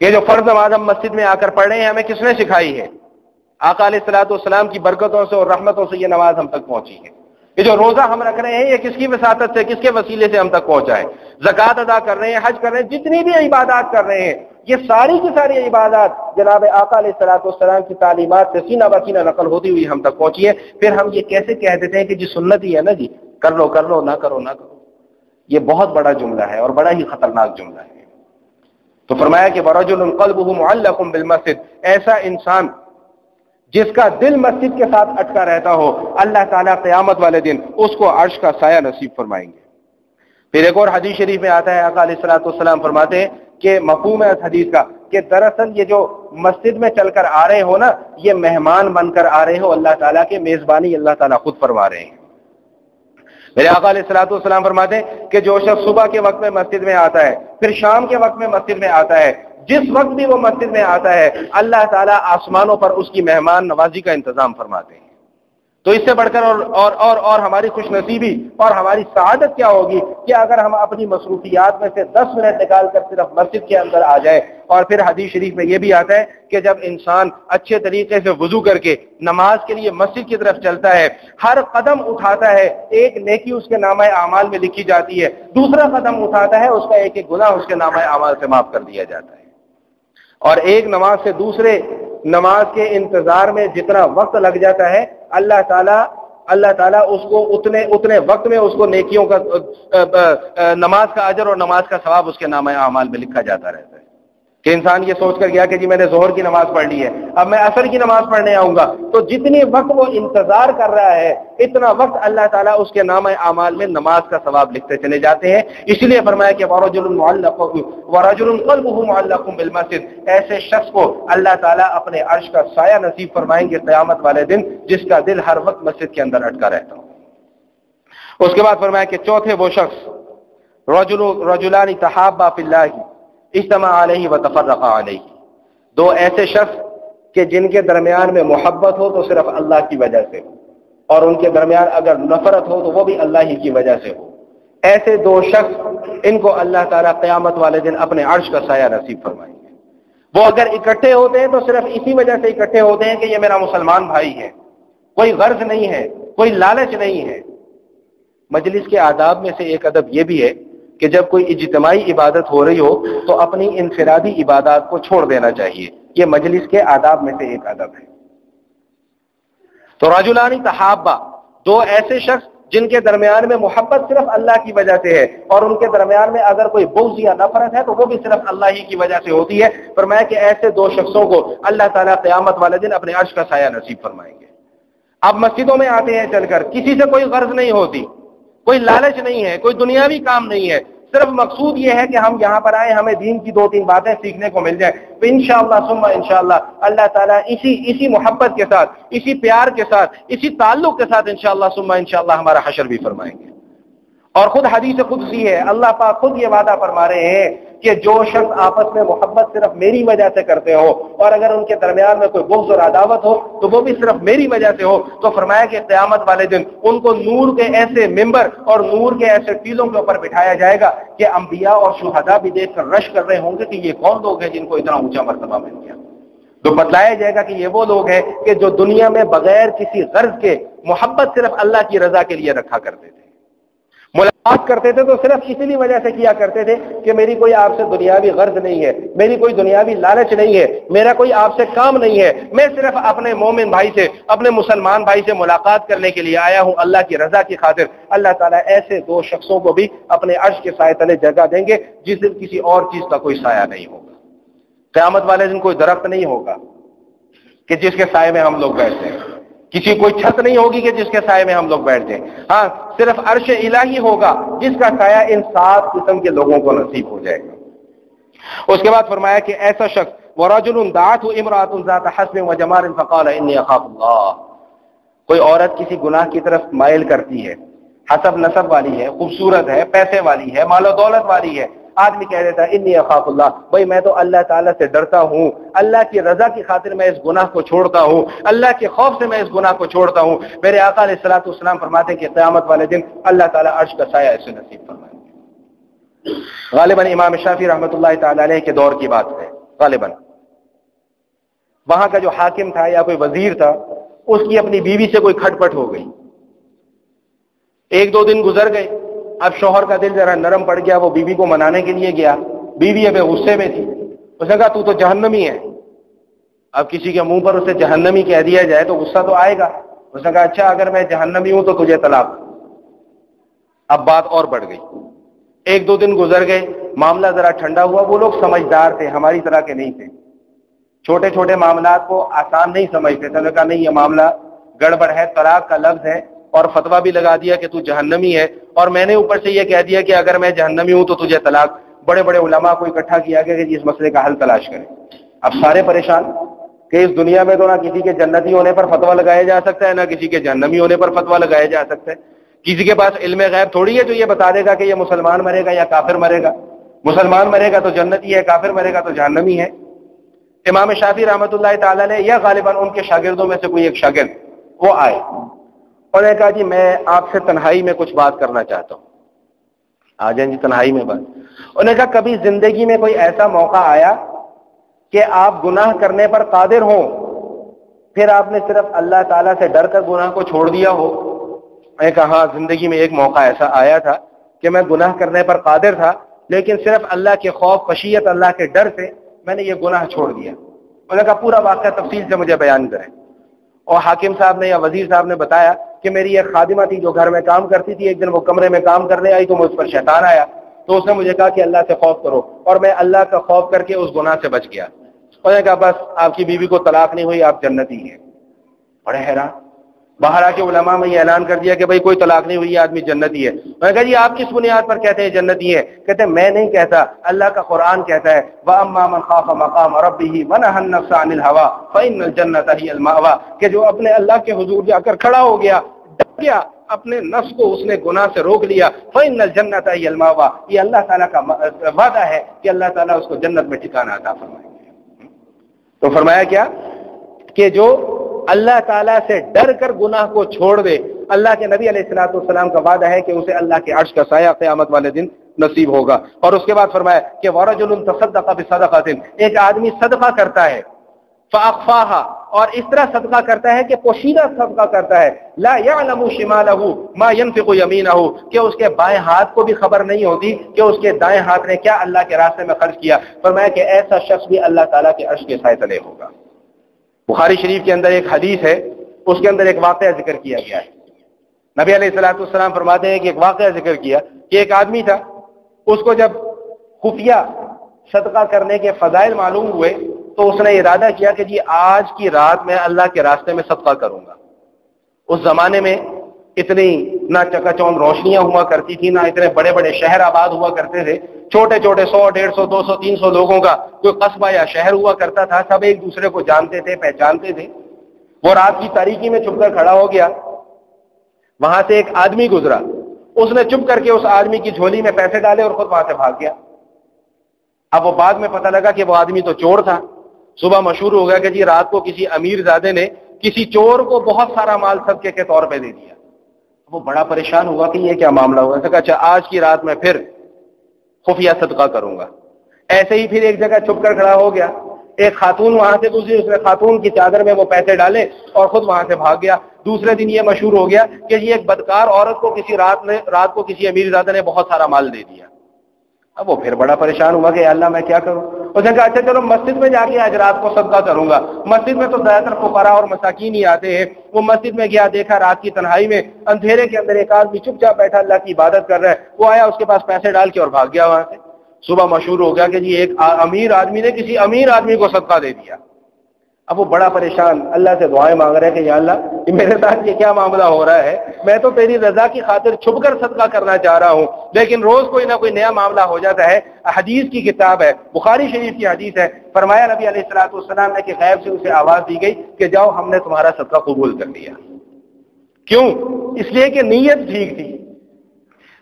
یہ جو فرض نماز ہم مسجد میں آ کر پڑھ رہے ہیں، ہمیں کس نے سکھائی ہے؟ آقا علیہ الصلوۃ والسلام کی برکتوں سے اور رحمتوں سے یہ نماز ہم تک پہنچی ہے۔ یہ جو روزہ ہم رکھ رہے ہیں، یہ کس کی وساطت سے، کس کے وسیلے سے ہم تک پہنچا ہے؟ زکوٰۃ ادا کر رہے ہیں، حج کر رہے ہیں، جتنی بھی عبادات کر رہے ہیں، یہ ساری کی ساری عبادات جناب آقا علیہ الصلوۃ والسلام کی تعلیمات سے سینہ بہ سینہ نقل ہوتی ہوئی ہم تک پہنچی ہے۔ پھر ہم یہ کیسے کہہ دیتے ہیں کہ جی سنت ہی ہے نا، جی کر لو کر لو، نہ کرو نہ کرو؟ یہ بہت بڑا جملہ ہے اور بڑا ہی خطرناک جملہ ہے۔ تو فرمایا کہ وَرَجُلٌ قَلْبُهُ مُعَلَّقٌ بِالْمَسْجِدِ، ایسا انسان جس کا دل مسجد کے ساتھ اٹکا رہتا ہو، اللہ تعالیٰ قیامت والے دن اس کو عرش کا سایہ نصیب فرمائیں گے۔ پھر ایک اور حدیث شریف میں آتا ہے، آقا علیہ الصلوۃ والسلام فرماتے ہیں کہ مفہوم ہے اس حدیث کا کہ دراصل یہ جو مسجد میں چل کر آ رہے ہو نا، یہ مہمان بن کر آ رہے ہو، اللہ تعالیٰ کے میزبانی اللہ تعالیٰ خود فرما رہے ہیں۔ میرے آقا علیہ الصلوۃ والسلام فرماتے ہیں کہ جو شخص صبح کے وقت میں مسجد میں آتا ہے، پھر شام کے وقت میں مسجد میں آتا ہے، جس وقت بھی وہ مسجد میں آتا ہے، اللہ تعالیٰ آسمانوں پر اس کی مہمان نوازی کا انتظام فرماتے ہیں۔ تو اس سے بڑھ کر اور ہماری خوش نصیبی اور ہماری سعادت کیا ہوگی کہ اگر ہم اپنی مصروفیات میں سے 10 منٹ نکال کر صرف مسجد کے اندر آ جائے۔ اور پھر حدیث شریف میں یہ بھی آتا ہے کہ جب انسان اچھے طریقے سے وضو کر کے نماز کے لیے مسجد کی طرف چلتا ہے، ہر قدم اٹھاتا ہے ایک نیکی اس کے نامہ اعمال میں لکھی جاتی ہے، دوسرا قدم اٹھاتا ہے اس کا ایک ایک گناہ اس کے نامہ اعمال سے معاف کر دیا جاتا ہے۔ اور ایک نماز سے دوسرے نماز کے انتظار میں جتنا وقت لگ جاتا ہے، اللہ تعالیٰ اس کو اتنے وقت میں اس کو نیکیوں کا نماز کا اجر اور نماز کا ثواب اس کے نامہ اعمال میں لکھا جاتا رہتا ہے۔ کہ انسان یہ سوچ کر گیا کہ جی میں نے ظہر کی نماز پڑھ لی ہے، اب میں عصر کی نماز پڑھنے آؤں گا، تو جتنی وقت وہ انتظار کر رہا ہے اتنا وقت اللہ تعالیٰ اس کے نامہ اعمال میں نماز کا ثواب لکھتے چلے جاتے ہیں۔ اس لیے فرمایا کہ وَرَجُلٌ قَلْبُهُ مُعَلَّقٌ بِالْمَسْجِدِ، ایسے شخص کو اللہ تعالیٰ اپنے عرش کا سایہ نصیب فرمائیں گے قیامت والے دن، جس کا دل ہر وقت مسجد کے اندر اٹکا رہتا ہو۔ اس کے بعد فرمایا کہ چوتھے وہ شخص رجلان تحابا فی اللہ اجتمع علیہ وتفرقا علیہ، دو ایسے شخص کہ جن کے درمیان میں محبت ہو تو صرف اللہ کی وجہ سے ہو، اور ان کے درمیان اگر نفرت ہو تو وہ بھی اللہ ہی کی وجہ سے ہو۔ ایسے دو شخص، ان کو اللہ تعالیٰ قیامت والے دن اپنے عرش کا سایہ نصیب فرمائیں گے۔ وہ اگر اکٹھے ہوتے ہیں تو صرف اسی وجہ سے اکٹھے ہوتے ہیں کہ یہ میرا مسلمان بھائی ہے، کوئی غرض نہیں ہے، کوئی لالچ نہیں ہے۔ مجلس کے آداب میں سے ایک ادب یہ بھی ہے کہ جب کوئی اجتماعی عبادت ہو رہی ہو تو اپنی انفرادی عبادات کو چھوڑ دینا چاہیے، یہ مجلس کے آداب میں سے ایک ادب ہے۔ تو رجلان تحابا، دو ایسے شخص جن کے درمیان میں محبت صرف اللہ کی وجہ سے ہے، اور ان کے درمیان میں اگر کوئی بغض یا نفرت ہے تو وہ بھی صرف اللہ ہی کی وجہ سے ہوتی ہے۔ فرمایا کہ ایسے دو شخصوں کو اللہ تعالیٰ قیامت والے دن اپنے عرش کا سایہ نصیب فرمائیں گے۔ اب مسجدوں میں آتے ہیں چل کر، کسی سے کوئی غرض نہیں ہوتی، کوئی لالچ نہیں ہے، کوئی دنیاوی کام نہیں ہے، صرف مقصود یہ ہے کہ ہم یہاں پر آئیں، ہمیں دین کی 2-3 باتیں سیکھنے کو مل جائیں۔ تو انشاءاللہ ثم انشاءاللہ اللہ تعالیٰ اسی محبت کے ساتھ، اسی پیار کے ساتھ، اسی تعلق کے ساتھ انشاءاللہ ثم انشاءاللہ ہمارا حشر بھی فرمائیں گے۔ اور خود حدیث قدسی ہے، اللہ پاک خود یہ وعدہ فرما رہے ہیں کہ جو شخص آپس میں محبت صرف میری وجہ سے کرتے ہو، اور اگر ان کے درمیان میں کوئی بغض اور عداوت ہو تو وہ بھی صرف میری وجہ سے ہو، تو فرمایا کہ قیامت والے دن ان کو نور کے ایسے ممبر اور نور کے ایسے ٹیلوں کے اوپر بٹھایا جائے گا کہ انبیاء اور شہداء بھی دیکھ کر رش کر رہے ہوں گے کہ یہ کون لوگ ہیں جن کو اتنا اونچا مرتبہ مل گیا۔ تو بتلایا جائے گا کہ یہ وہ لوگ ہیں کہ جو دنیا میں بغیر کسی غرض کے محبت صرف اللہ کی رضا کے لیے رکھا کرتے تھے، ملاقات کرتے تھے تو صرف اسی لیے وجہ سے کیا کرتے تھے کہ میری کوئی آپ سے دنیاوی غرض نہیں ہے، میری کوئی دنیاوی لالچ نہیں ہے، میرا کوئی آپ سے کام نہیں ہے، میں صرف اپنے مومن بھائی سے، اپنے مسلمان بھائی سے ملاقات کرنے کے لیے آیا ہوں اللہ کی رضا کی خاطر۔ اللہ تعالیٰ ایسے دو شخصوں کو بھی اپنے عرش کے سائے تلے جگہ دیں گے جس دن کسی اور چیز کا کوئی سایہ نہیں ہوگا۔ قیامت والے دن کوئی درخت نہیں ہوگا کہ جس کے سائے میں ہم لوگ بیٹھتے ہیں، کسی کوئی چھت نہیں ہوگی کہ جس کے سائے میں ہم لوگ بیٹھ جائیں، ہاں صرف عرش الہی ہوگا جس کا سایہ ان 7 قسم کے لوگوں کو نصیب ہو جائے گا۔ اس کے بعد فرمایا کہ ایسا شخص وَرَجُلٌ دَعَتْهُ امْرَأَةٌ ذَاتَ حَسْبٍ وَجَمَالٍ فَقَالَ إِنِّي أَخَافُ اللَّهَ، کوئی عورت کسی گناہ کی طرف مائل کرتی ہے، حسب نسب والی ہے، خوبصورت ہے، پیسے والی ہے، مال و دولت والی ہے، آدمی کہہ دیتا ہے انی اخاف اللہ، بھائی میں تو اللہ تعالیٰ سے ڈرتا ہوں، اللہ کی رضا کی خاطر میں اس گناہ کو چھوڑتا ہوں، اللہ کے خوف سے میں اس گناہ کو چھوڑتا ہوں۔ میرے آقا علیہ الصلوۃ والسلام فرماتے ہیں کہ قیامت والے دن اللہ تعالیٰ عرش کا سایہ ایسے نصیب فرمائے گا۔ غالباً امام شافعی رحمۃ اللہ تعالی علیہ کے دور کی بات ہے، غالباً وہاں کا جو حاکم تھا یا کوئی وزیر تھا، اس کی اپنی بیوی سے کوئی کھٹ پٹ ہو گئی، ایک دو دن گزر گئے، اب شوہر کا دل ذرا نرم پڑ گیا، وہ بیوی کو منانے کے لیے گیا، بیوی اب غصے میں تھی، اس نے کہا تو جہنمی ہے۔ اب کسی کے منہ پر اسے جہنمی کہہ دیا جائے تو غصہ تو آئے گا، اس نے کہا اچھا اگر میں جہنمی ہوں تو تجھے طلاق۔ اب بات اور بڑھ گئی، ایک دو دن گزر گئے، معاملہ ذرا ٹھنڈا ہوا، وہ لوگ سمجھدار تھے، ہماری طرح کے نہیں تھے، چھوٹے چھوٹے معاملات کو آسان نہیں سمجھتے تھے، کہا نہیں یہ معاملہ گڑبڑ ہے، طلاق کا لفظ ہے اور فتویٰ بھی لگا دیا کہ تو جہنمی ہے، اور میں نے اوپر سے یہ کہہ دیا کہ اگر میں جہنمی ہوں تو تجھے طلاق۔ بڑے بڑے علماء کو اکٹھا کیا گیا کہ اس مسئلے کا حل تلاش کریں۔ اب سارے پریشان کہ اس دنیا میں تو نہ کسی کے جنتی ہونے پر فتویٰ لگایا جا سکتا ہے، نہ کسی کے جہنمی ہونے پر فتویٰ لگایا جا سکتا ہے، کسی کے پاس علم غیب تھوڑی ہے جو یہ بتا دے گا کہ یہ مسلمان مرے گا یا کافر مرے گا، مسلمان مرے گا تو جنتی ہے، کافر مرے گا تو جہنمی ہے۔ امام شافعی رحمۃ اللہ تعالی علیہ یا غالباً ان کے شاگردوں میں سے کوئی ایک شاگرد وہ آئے، انہوں نے کہا جی میں آپ سے تنہائی میں کچھ بات کرنا چاہتا ہوں۔ آ جائیں جی تنہائی میں بات۔ انہوں نے کہا کبھی زندگی میں کوئی ایسا موقع آیا کہ آپ گناہ کرنے پر قادر ہوں، پھر آپ نے صرف اللہ تعالیٰ سے ڈر کر گناہ کو چھوڑ دیا ہو؟ میں نے کہا ہاں زندگی میں ایک موقع ایسا آیا تھا کہ میں گناہ کرنے پر قادر تھا، لیکن صرف اللہ کے خوف خشیت اللہ کے ڈر سے میں نے یہ گناہ چھوڑ دیا۔ انہوں نے کہا پورا واقعہ تفصیل سے مجھے بیان کریں۔ اور حاکم صاحب نے یا وزیر صاحب نے بتایا کہ میری ایک خادمہ تھی جو گھر میں کام کرتی تھی، ایک دن وہ کمرے میں کام کرنے آئی تو مجھ پر شیطان آیا، تو اس نے مجھے کہا کہ اللہ سے خوف کرو، اور میں اللہ کا خوف کر کے اس گناہ سے بچ گیا۔ انہوں نے کہا بس آپ کی بیوی کو طلاق نہیں ہوئی، آپ جنتی ہیں۔ بڑے حیران، باہر آ کے علماء میں یہ اعلان کر دیا کہ بھائی کوئی طلاق نہیں ہوئی ہے، آدمی جنتی ہے۔ میں نے کہا جی آپ کس بنیاد پر کہتے ہیں جنتی ہے؟ کہتے ہیں میں نہیں کہتا، اللہ کا قرآن کہتا ہے وَأَمَّا مَنْ خَافَ مَقَامَ رَبِّهِ وَنَهَى النَّفْسَ عَنِ الْهَوَىٰ فَإِنَّ الْجَنَّةَ هِيَ الْمَأْوَىٰ، کہ جو اپنے اللہ کے حضور جا کر کھڑا ہو گیا، ڈر گیا، اپنے نفس کو اس نے گناہ سے روک لیا، فَإِنَّ الْجَنَّةَ هِيَ الْمَأْوَىٰ، یہ اللہ تعالیٰ کا وعدہ ہے کہ اللہ تعالیٰ اس کو جنت میں ٹھکانہ عطا فرمائیں گے۔ تو فرمایا کیا کہ جو اللہ تعالیٰ سے ڈر کر گناہ کو چھوڑ دے، اللہ کے نبی علیہ الصلوۃ والسلام کا وعدہ ہے کہ اسے اللہ کے عرش کا سایہ قیامت والے دن نصیب ہوگا۔ اور اس کے بعد فرمایا کہ وَرَجُلٌ تَصَدَّقَ بِصَدَقَةٍ، ایک آدمی صدقہ کرتا ہے، فَأَخْفَاهَا، اور اس طرح صدقہ کرتا ہے کہ پوشیدہ صدقہ کرتا ہے، لَا يَعْلَمُ شِمَالَهُ مَا يَنْفِقُ يَمِينَهُ، کہ اس کے بائیں ہاتھ کو بھی خبر نہیں ہوتی کہ اس کے دائیں ہاتھ نے کیا اللہ کے راستے میں خرچ کیا۔ فرمایا کہ ایسا شخص بھی اللہ تعالیٰ کے عرش کے سائے تلے ہوگا۔ بخاری شریف کے اندر ایک حدیث ہے، اس کے اندر ایک واقعہ ذکر کیا گیا ہے۔ نبی علیہ الصلوۃ والسلام فرماتے ہیں کہ ایک واقعہ ذکر کیا کہ ایک آدمی تھا، اس کو جب خفیہ صدقہ کرنے کے فضائل معلوم ہوئے تو اس نے ارادہ کیا کہ جی آج کی رات میں اللہ کے راستے میں صدقہ کروں گا۔ اس زمانے میں اتنی نہ چکا چوند روشنیاں ہوا کرتی تھی، نہ اتنے بڑے بڑے شہر آباد ہوا کرتے تھے، چھوٹے چھوٹے 100 150 200 300 لوگوں کا کوئی قصبہ یا شہر ہوا کرتا تھا، سب ایک دوسرے کو جانتے تھے، پہچانتے تھے۔ وہ رات کی تاریکی میں چھپ کر کھڑا ہو گیا، وہاں سے ایک آدمی گزرا، اس نے چپ کر کے اس آدمی کی جھولی میں پیسے ڈالے اور خود وہاں سے بھاگ گیا۔ اب وہ بعد میں پتہ لگا کہ وہ آدمی تو چور تھا۔ صبح مشہور ہو گیا کہ جی رات کو کسی امیر زادے نے کسی چور کو بہت سارا مال صدقے کے طور پہ دے دیا۔ وہ بڑا پریشان ہوا کہ یہ کیا معاملہ ہوا، کہا اچھا آج کی رات میں پھر خفیہ صدقہ کروں گا۔ ایسے ہی پھر ایک جگہ چھپ کر کھڑا ہو گیا، ایک خاتون وہاں سے گزری، اس نے خاتون کی چادر میں وہ پیسے ڈالے اور خود وہاں سے بھاگ گیا۔ دوسرے دن یہ مشہور ہو گیا کہ یہ ایک بدکار عورت کو کسی رات کو کسی امیر زادہ نے بہت سارا مال دے دیا۔ اب وہ پھر بڑا پریشان ہوا کہ اللہ میں کیا کروں۔ اس نے کہا اچھا چلو مسجد میں جا کے آج رات کو صدقہ کروں گا۔ مسجد میں تو زیادہ تر فقراء اور مساکین ہی آتے ہیں۔ وہ مسجد میں گیا، دیکھا رات کی تنہائی میں اندھیرے کے اندر ایک آدمی چپ چاپ بیٹھا اللہ کی عبادت کر رہا ہے۔ وہ آیا، اس کے پاس پیسے ڈال کے اور بھاگ گیا وہاں سے۔ صبح مشہور ہو گیا کہ جی ایک امیر آدمی نے کسی امیر آدمی کو صدقہ دے دیا۔ اب وہ بڑا پریشان اللہ سے دعائیں مانگ رہے کہ یا اللہ یہ میرے ساتھ یہ کیا معاملہ ہو رہا ہے، میں تو تیری رضا کی خاطر چھپ کر صدقہ کرنا چاہ رہا ہوں، لیکن روز کوئی نہ کوئی نیا معاملہ ہو جاتا ہے۔ حدیث کی کتاب ہے، بخاری شریف کی حدیث ہے، فرمایا نبی علیہ الصلوۃ والسلام نے کہ غیب سے اسے آواز دی گئی کہ جاؤ ہم نے تمہارا صدقہ قبول کر لیا۔ کیوں؟ اس لیے کہ نیت ٹھیک تھی۔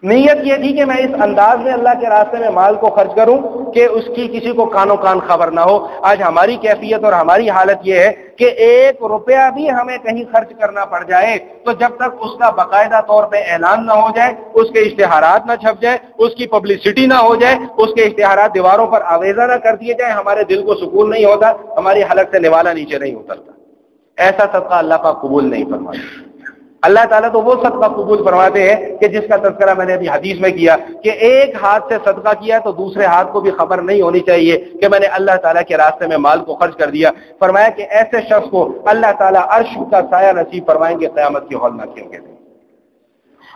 نیت یہ تھی کہ میں اس انداز میں اللہ کے راستے میں مال کو خرچ کروں کہ اس کی کسی کو کانوں کان خبر نہ ہو۔ آج ہماری کیفیت اور ہماری حالت یہ ہے کہ 1 روپیہ بھی ہمیں کہیں خرچ کرنا پڑ جائے تو جب تک اس کا باقاعدہ طور پہ اعلان نہ ہو جائے، اس کے اشتہارات نہ چھپ جائے، اس کی پبلسٹی نہ ہو جائے، اس کے اشتہارات دیواروں پر آویزہ نہ کر دیے جائیں، ہمارے دل کو سکون نہیں ہوتا، ہماری حلق سے نوالا نیچے نہیں اترتا۔ ایسا صدقہ اللہ پاک قبول نہیں فرماتا۔ اللہ تعالیٰ تو وہ صدقہ قبول فرماتے ہیں کہ جس کا تذکرہ میں نے ابھی حدیث میں کیا کہ ایک ہاتھ سے صدقہ کیا تو دوسرے ہاتھ کو بھی خبر نہیں ہونی چاہیے کہ میں نے اللہ تعالیٰ کے راستے میں مال کو خرچ کر دیا۔ فرمایا کہ ایسے شخص کو اللہ تعالیٰ عرش کا سایہ نصیب فرمائیں گے قیامت کی ہولناکیوں کے دن۔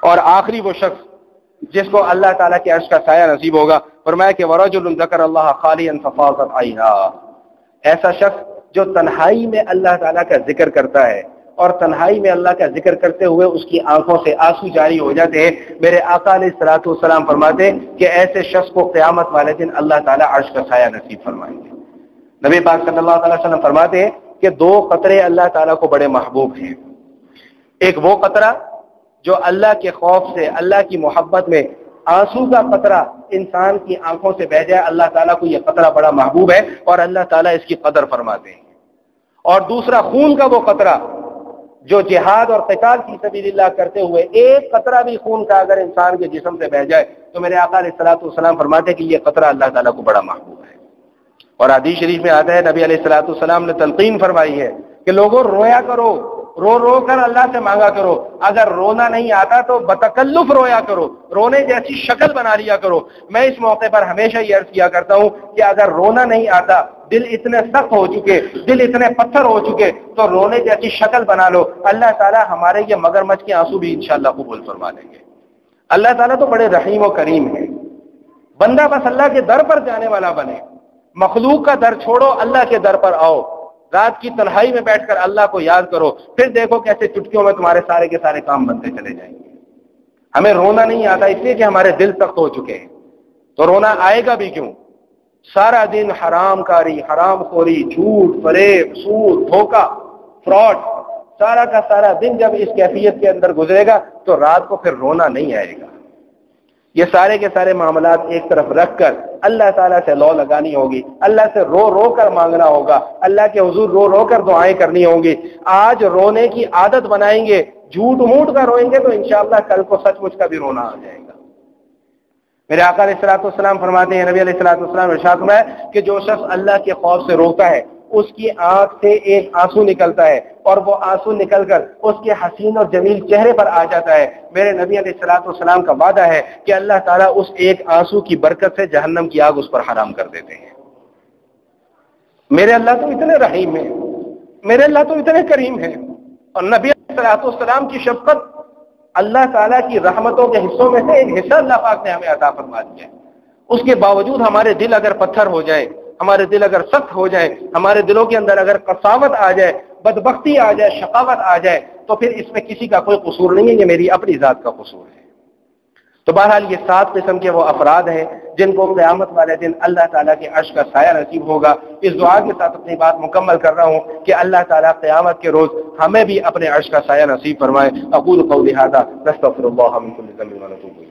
اور آخری وہ شخص جس کو اللہ تعالیٰ کے عرش کا سایہ نصیب ہوگا، فرمایا کہ وَرَجُلٌ ذَكَرَ اللَّهَ خَالِيًا فَفَاضَتْ عَيْنَاهُ، ایسا شخص جو تنہائی میں اللہ تعالیٰ کا ذکر کرتا ہے اور تنہائی میں اللہ کا ذکر کرتے ہوئے اس کی آنکھوں سے آنسو جاری ہو جاتے ہیں۔ میرے آقا علیہ الصلوۃ والسلام فرماتے ہیں کہ ایسے شخص کو قیامت والے دن اللہ تعالیٰ عرش کا سایہ نصیب فرمائیں گے۔ نبی پاک صلی اللہ علیہ وسلم فرماتے ہیں کہ 2 قطرے اللہ تعالیٰ کو بڑے محبوب ہیں۔ ایک وہ قطرہ جو اللہ کے خوف سے، اللہ کی محبت میں آنسو کا قطرہ انسان کی آنکھوں سے بہہ جائے، اللہ تعالیٰ کو یہ قطرہ بڑا محبوب ہے اور اللہ تعالیٰ اس کی قدر فرماتے ہیں۔ اور دوسرا خون کا وہ قطرہ جو جہاد اور قتال فی سبیل اللہ کرتے ہوئے ایک قطرہ بھی خون کا اگر انسان کے جسم سے بہہ جائے تو میرے آقا علیہ الصلوۃ والسلام فرماتے ہیں کہ یہ قطرہ اللہ تعالیٰ کو بڑا محبوب ہے۔ اور حدیث شریف میں آتا ہے نبی علیہ الصلوۃ والسلام نے تلقین فرمائی ہے کہ لوگوں رویا کرو، رو رو کر اللہ سے مانگا کرو، اگر رونا نہیں آتا تو بتکلف رویا کرو، رونے جیسی شکل بنا لیا کرو۔ میں اس موقع پر ہمیشہ یہ عرض کیا کرتا ہوں کہ اگر رونا نہیں آتا، دل اتنے سخت ہو چکے، دل اتنے پتھر ہو چکے تو رونے جیسی شکل بنا لو، اللہ تعالیٰ ہمارے یہ مگرمچھ کے آنسو بھی انشاءاللہ قبول فرما لیں گے۔ اللہ تعالیٰ تو بڑے رحیم و کریم ہے۔ بندہ بس اللہ کے در پر جانے والا بنے، مخلوق کا در چھوڑو، اللہ کے در پر آؤ، رات کی تنہائی میں بیٹھ کر اللہ کو یاد کرو، پھر دیکھو کیسے چٹکیوں میں تمہارے سارے کے سارے کام بنتے چلے جائیں گے۔ ہمیں رونا نہیں آتا اس لیے کہ ہمارے دل سخت ہو چکے ہیں، تو رونا آئے گا بھی کیوں؟ سارا دن حرام کاری، حرام خوری، جھوٹ، فریب، سود، دھوکہ، فراڈ، سارا کا سارا دن جب اس کیفیت کے اندر گزرے گا تو رات کو پھر رونا نہیں آئے گا۔ یہ سارے کے سارے معاملات ایک طرف رکھ کر اللہ تعالیٰ سے لو لگانی ہوگی، اللہ سے رو رو کر مانگنا ہوگا، اللہ کے حضور رو رو کر دعائیں کرنی ہوں گی۔ آج رونے کی عادت بنائیں گے، جھوٹ موٹ کا روئیں گے تو انشاءاللہ کل کو سچ مچ کا بھی رونا آ جائے گا۔ میرے آقا علیہ الصلوۃ والسلام فرماتے ہیں، نبی علیہ الصلوۃ والسلام ارشاد فرمایا کہ جو شخص اللہ کے خوف سے روتا ہے اس کی آنکھ سے ایک آنسو نکلتا ہے اور وہ آنسو نکل کر اس کے حسین اور جمیل چہرے پر آ جاتا ہے۔ میرے نبی علیہ الصلوۃ والسلام کا وعدہ ہے کہ اللہ تعالیٰ اس ایک آنسو کی برکت سے جہنم کی آگ اس پر حرام کر دیتے ہیں۔ میرے اللہ تو اتنے رحیم ہیں، میرے اللہ تو اتنے کریم ہیں، اور نبی علیہ الصلوۃ والسلام کی شفقت اللہ تعالیٰ کی رحمتوں کے حصوں میں سے ایک حصہ اللہ پاک نے ہمیں عطا فرما دیا ہے۔ اس کے باوجود ہمارے دل اگر پتھر ہو جائے، ہمارے دل اگر سخت ہو جائے، ہمارے دلوں کے اندر اگر قساوت آ جائے، بدبختی آ جائے، شقاوت آ جائے، تو پھر اس میں کسی کا کوئی قصور نہیں ہے، یہ میری اپنی ذات کا قصور ہے۔ تو بہرحال یہ 7 قسم کے وہ افراد ہیں جن کو قیامت والے دن اللہ تعالیٰ کے عرش کا سایہ نصیب ہوگا۔ اس دعا کے ساتھ اپنی بات مکمل کر رہا ہوں کہ اللہ تعالیٰ قیامت کے روز ہمیں بھی اپنے عرش کا سایہ نصیب فرمائے۔ اقول قولی ھذا، استغفر اللہ من کل ذنب ونتوب الیہ۔